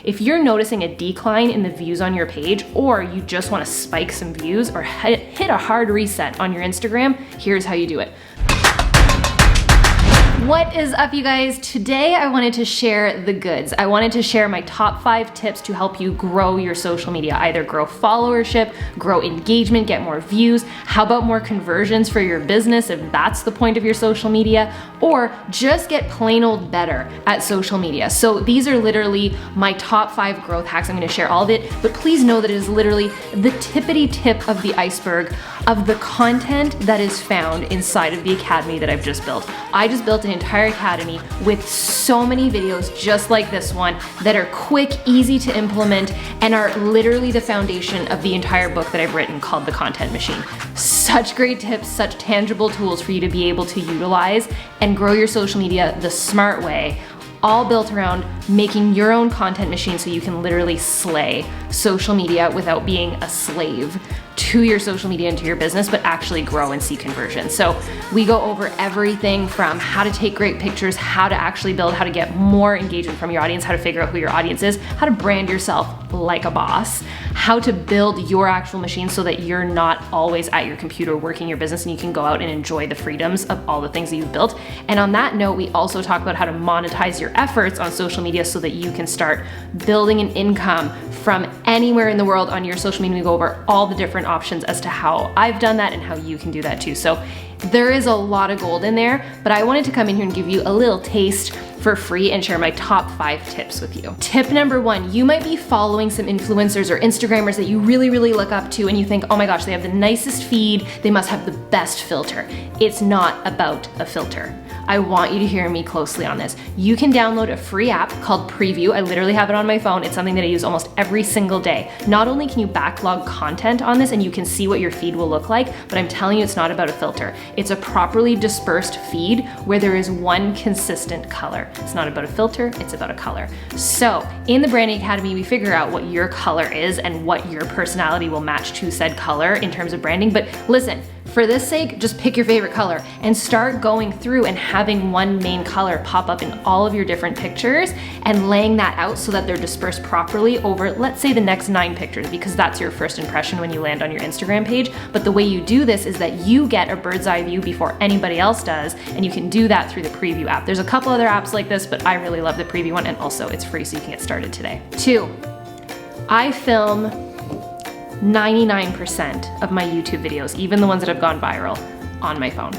If you're noticing a decline in the views on your page, or you just want to spike some views or hit a hard reset on your Instagram, here's how you do it. What is up, you guys? Today I wanted to share the goods. I wanted to share my top 5 tips to help you grow your social media, either grow followership, grow engagement, get more views. How about more conversions for your business if that's the point of your social media, or just get plain old better at social media. So these are literally my top 5 growth hacks. I'm gonna share all of it, but please know that it is literally the tippity tip of the iceberg of the content that is found inside of the academy that I've just built. I just built an entire academy with so many videos just like this one that are quick, easy to implement, and are literally the foundation of the entire book that I've written called The Content Machine. Such great tips, such tangible tools for you to be able to utilize and grow your social media the smart way, all built around making your own content machine so you can literally slay social media without being a slave to your social media and to your business, but actually grow and see conversion. So we go over everything from how to take great pictures, how to actually build, how to get more engagement from your audience, how to figure out who your audience is, how to brand yourself like a boss, how to build your actual machine so that you're not always at your computer working your business and you can go out and enjoy the freedoms of all the things that you've built. And on that note, we also talk about how to monetize your efforts on social media so that you can start building an income from anywhere in the world on your social media. We go over all the different options as to how I've done that and how you can do that too. So there is a lot of gold in there, but I wanted to come in here and give you a little taste for free and share my top 5 tips with you. Tip number 1, you might be following some influencers or Instagrammers that you really look up to and you think, oh my gosh, they have the nicest feed, they must have the best filter. It's not about a filter. I want you to hear me closely on this. You can download a free app called Preview. I literally have it on my phone. It's something that I use almost every single day. Not only can you backlog content on this and you can see what your feed will look like, but I'm telling you it's not about a filter. It's a properly dispersed feed where there is one consistent color. It's not about a filter, it's about a color. So in the Branding Academy, we figure out what your color is and what your personality will match to said color in terms of branding. But listen, for this sake, just pick your favorite color and start going through and having one main color pop up in all of your different pictures and laying that out so that they're dispersed properly over, let's say, the next 9 pictures, because that's your first impression when you land on your Instagram page. But the way you do this is that you get a bird's eye view before anybody else does, and you can do that through the Preview app. There's a couple other apps like this, but I really love the Preview one, and also it's free, so you can get started today. 2, I film 99% of my YouTube videos, even the ones that have gone viral, on my phone.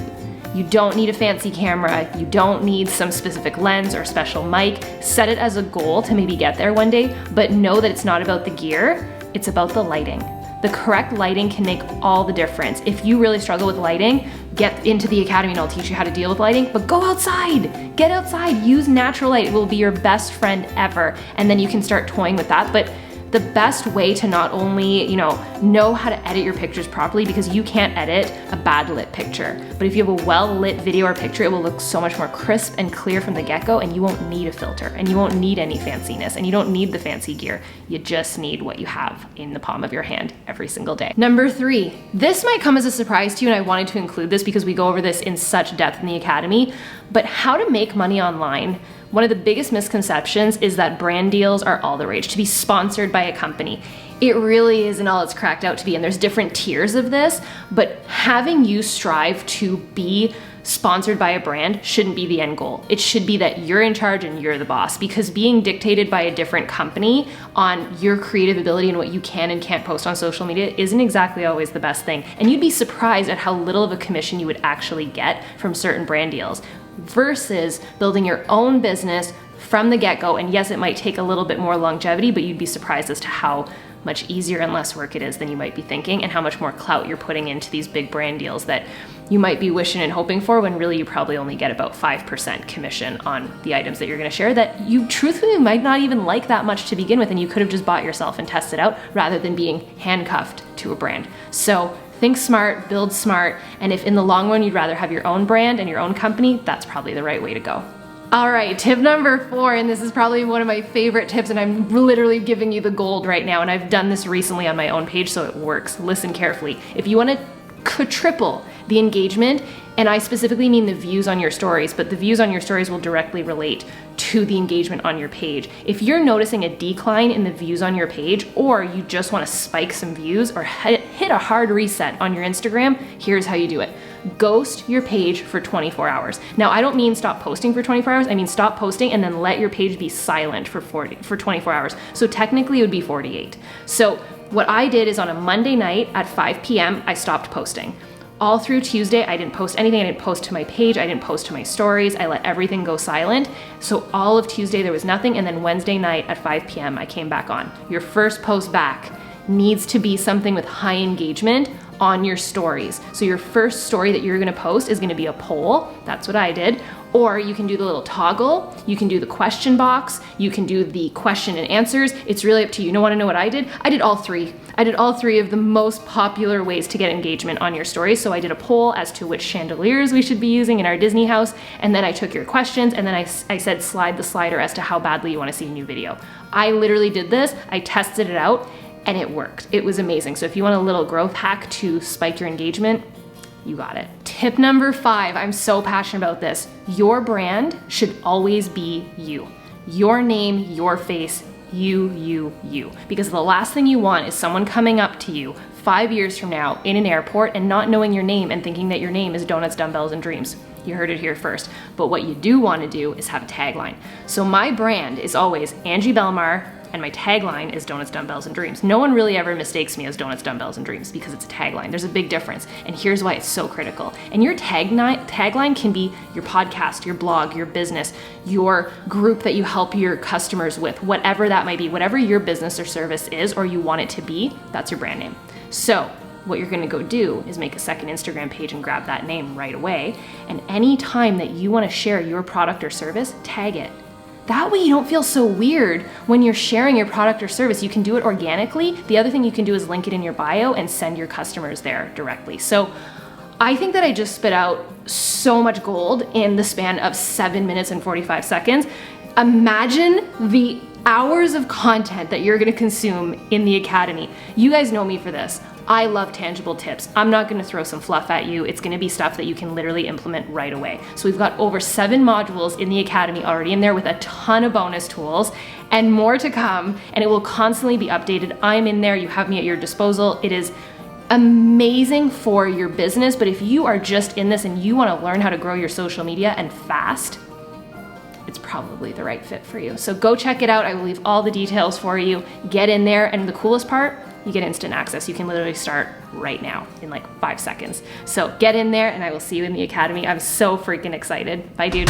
You don't need a fancy camera, you don't need some specific lens or special mic. Set it as a goal to maybe get there one day, but know that it's not about the gear, it's about the lighting. The correct lighting can make all the difference. If you really struggle with lighting, get into the academy and I'll teach you how to deal with lighting, but go outside, get outside, use natural light. It will be your best friend ever. And then you can start toying with that. But the best way to not only, know how to edit your pictures properly, because you can't edit a bad lit picture, but if you have a well lit video or picture, it will look so much more crisp and clear from the get-go, and you won't need a filter and you won't need any fanciness and you don't need the fancy gear. You just need what you have in the palm of your hand every single day. Number 3, this might come as a surprise to you, and I wanted to include this because we go over this in such depth in the academy, but how to make money online. One of the biggest misconceptions is that brand deals are all the rage, to be sponsored by a company. It really isn't all it's cracked out to be, and there's different tiers of this, but having you strive to be sponsored by a brand shouldn't be the end goal. It should be that you're in charge and you're the boss, because being dictated by a different company on your creative ability and what you can and can't post on social media isn't exactly always the best thing. And you'd be surprised at how little of a commission you would actually get from certain brand deals versus building your own business from the get-go. And yes, it might take a little bit more longevity, but you'd be surprised as to how much easier and less work it is than you might be thinking, and how much more clout you're putting into these big brand deals that you might be wishing and hoping for, when really you probably only get about 5% commission on the items that you're gonna share that you truthfully might not even like that much to begin with, and you could have just bought yourself and tested out rather than being handcuffed to a brand. So think smart, build smart, and if in the long run you'd rather have your own brand and your own company, that's probably the right way to go. All right, tip number 4, and this is probably one of my favorite tips, and I'm literally giving you the gold right now, and I've done this recently on my own page, so it works. Listen carefully. If you want to triple the engagement And I specifically mean the views on your stories, but the views on your stories will directly relate to the engagement on your page. If you're noticing a decline in the views on your page, or you just want to spike some views or hit a hard reset on your Instagram, here's how you do it. Ghost your page for 24 hours. Now, I don't mean stop posting for 24 hours. I mean stop posting and then let your page be silent for 24 hours. So technically it would be 48. So what I did is on a Monday night at 5 p.m., I stopped posting. All through Tuesday, I didn't post anything. I didn't post to my page. I didn't post to my stories. I let everything go silent. So all of Tuesday, there was nothing. And then Wednesday night at 5 p.m., I came back on. Your first post back needs to be something with high engagement on your stories. So your first story that you're gonna post is gonna be a poll. That's what I did. Or you can do the little toggle, you can do the question box, you can do the question and answers. It's really up to you. You wanna know what I did? I did all three. I did all three of the most popular ways to get engagement on your stories. So I did a poll as to which chandeliers we should be using in our Disney house, and then I took your questions, and then I said slide the slider as to how badly you wanna see a new video. I literally did this, I tested it out, and it worked. It was amazing. So if you want a little growth hack to spike your engagement, you got it. Tip number 5, I'm so passionate about this. Your brand should always be you. Your name, your face, you. Because the last thing you want is someone coming up to you 5 years from now in an airport and not knowing your name and thinking that your name is Donuts, Dumbbells, and Dreams. You heard it here first. But what you do want to do is have a tagline. So my brand is always Angie Bellemare, and my tagline is Donuts, Dumbbells, and Dreams. No one really ever mistakes me as Donuts, Dumbbells, and Dreams because it's a tagline. There's a big difference, and here's why it's so critical. And your tagline can be your podcast, your blog, your business, your group that you help your customers with, whatever that might be, whatever your business or service is or you want it to be, that's your brand name. So what you're gonna go do is make a second Instagram page and grab that name right away, and any time that you wanna share your product or service, tag it. That way you don't feel so weird when you're sharing your product or service. You can do it organically. The other thing you can do is link it in your bio and send your customers there directly. So I think that I just spit out so much gold in the span of 7 minutes and 45 seconds. Imagine the hours of content that you're gonna consume in the Academy. You guys know me for this. I love tangible tips. I'm not gonna throw some fluff at you. It's gonna be stuff that you can literally implement right away. So we've got over 7 modules in the Academy already in there with a ton of bonus tools and more to come, and it will constantly be updated. I'm in there, you have me at your disposal. It is amazing for your business, but if you are just in this and you wanna learn how to grow your social media and fast, it's probably the right fit for you. So go check it out. I will leave all the details for you. Get in there, and the coolest part, you get instant access. You can literally start right now in like 5 seconds. So get in there, and I will see you in the Academy. I'm so freaking excited. Bye, dude.